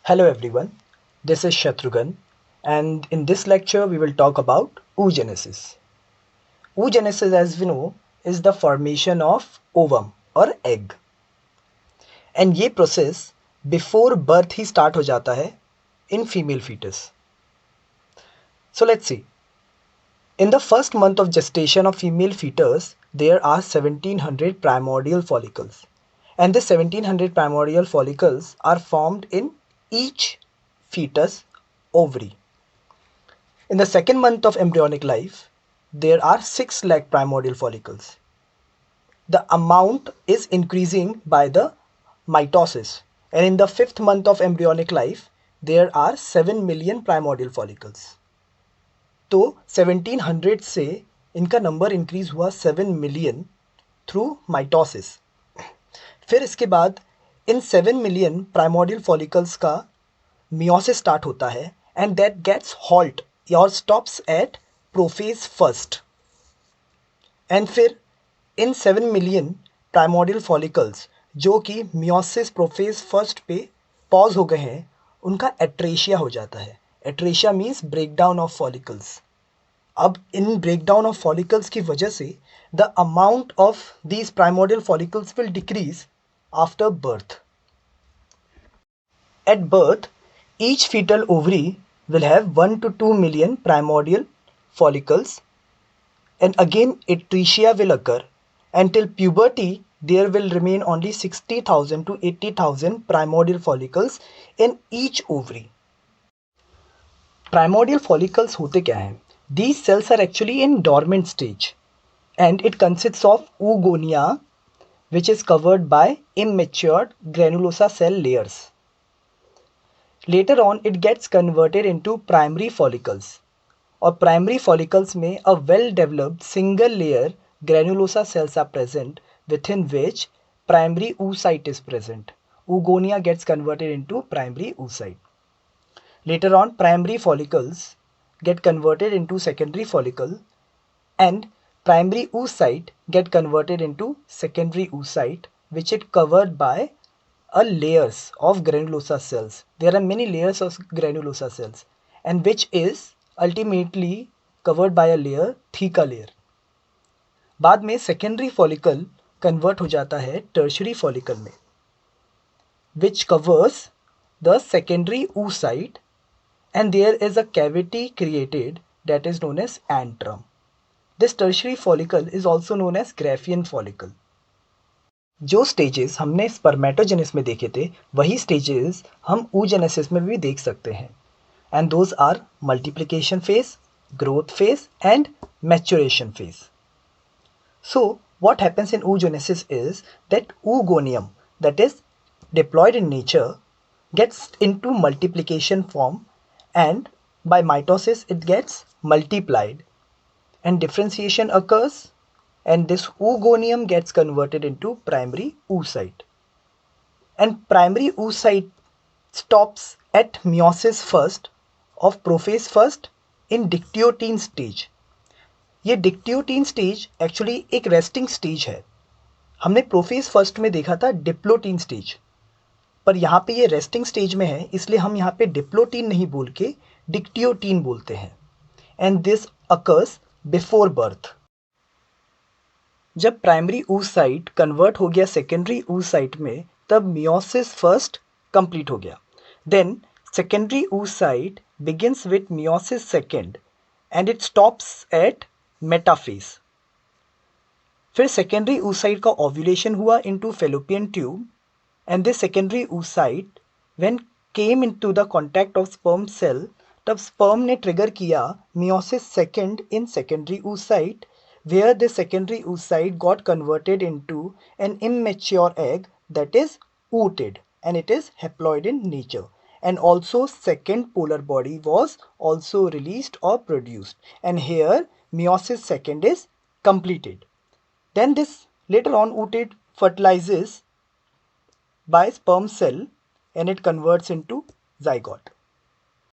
Hello everyone, this is Shatrughan, and in this lecture we will talk about oogenesis. Oogenesis, as we know, is the formation of ovum or egg. And ये process before birth ही start हो जाता है in female fetus. So let's see. In the first month of gestation of female fetus, there are 1700 primordial follicles. And the 1700 primordial follicles are formed in each fetus ovary. In the second month of embryonic life, there are 6 lakh primordial follicles. The amount is increasing by the mitosis. And in the fifth month of embryonic life, there are 7 million primordial follicles. तो 1700 से इनका number increase हुआ 7 million through mitosis. फिर इसके बाद इन 7 million primordial follicles का meiosis start होता है एंड दैट गेट्स हॉल्ट और stops at prophase first. And फिर इन 7 मिलियन प्राइमोर्डियल फॉलिकल्स जो कि मियोसिस प्रोफेज फर्स्ट पे पॉज हो गए हैं, उनका एट्रेशिया हो जाता है. एट्रेशिया मीन्स ब्रेकडाउन ऑफ फॉलिकल्स. अब इन ब्रेकडाउन ऑफ फॉलिकल्स की वजह से the amount of these primordial follicles will decrease after birth. At birth, each fetal ovary will have 1 to 2 million primordial follicles, and again atresia will occur. Until puberty, there will remain only 60,000 to 80,000 primordial follicles in each ovary. Primordial follicles होते क्या हैं? These cells are actually in dormant stage, and it consists of oogonia, which is covered by immature granulosa cell layers. Later on, it gets converted into primary follicles. और primary follicles में a well-developed single layer granulosa cells are present, within which primary oocyte is present. Oogonia gets converted into primary oocyte. Later on, primary follicles get converted into secondary follicle, and primary oocyte get converted into secondary oocyte, which is covered by layers of granulosa cells. There are many layers of granulosa cells, and which is ultimately covered by a layer, theca layer. बाद में secondary follicle convert हो जाता है tertiary follicle में, which covers the secondary oocyte, and there is a cavity created that is known as antrum. This tertiary follicle is also known as Graafian follicle. जो stages हमने spermatogenesis में देखे थे, वही स्टेजेस हम oogenesis में भी देख सकते हैं. And those are multiplication phase, growth phase and maturation phase. So what happens in oogenesis is that oogonium, that is diploid in nature, gets into multiplication form, and by mitosis it gets multiplied and differentiation occurs, and this oogonium gets converted into primary oocyte. And primary oocyte stops at meiosis first of prophase first in dictyotin stage. ये डिक्टियोटीन stage actually एक resting stage है. हमने prophase first में देखा था diplotene stage, पर यहाँ पे ये रेस्टिंग स्टेज में है, इसलिए हम यहाँ पे डिप्लोटीन नहीं बोल के डिक्टियोटीन बोलते हैं. And this occurs before birth. जब प्राइमरी oocyte कन्वर्ट हो गया सेकेंडरी oocyte में, तब मियोसिस फर्स्ट कंप्लीट हो गया. Then secondary oocyte begins with meiosis second and it stops at metaphase. फिर सेकेंडरी oocyte का ओव्यूलेशन हुआ into fallopian tube, and this secondary oocyte when came into the contact of sperm cell, तब sperm ने trigger किया meiosis second in secondary oocyte, where the secondary oocyte got converted into an immature egg that is ooted, and it is haploid in nature. And also second polar body was also released or produced, and here meiosis second is completed. Then this later on ooted fertilizes by sperm cell and it converts into zygote.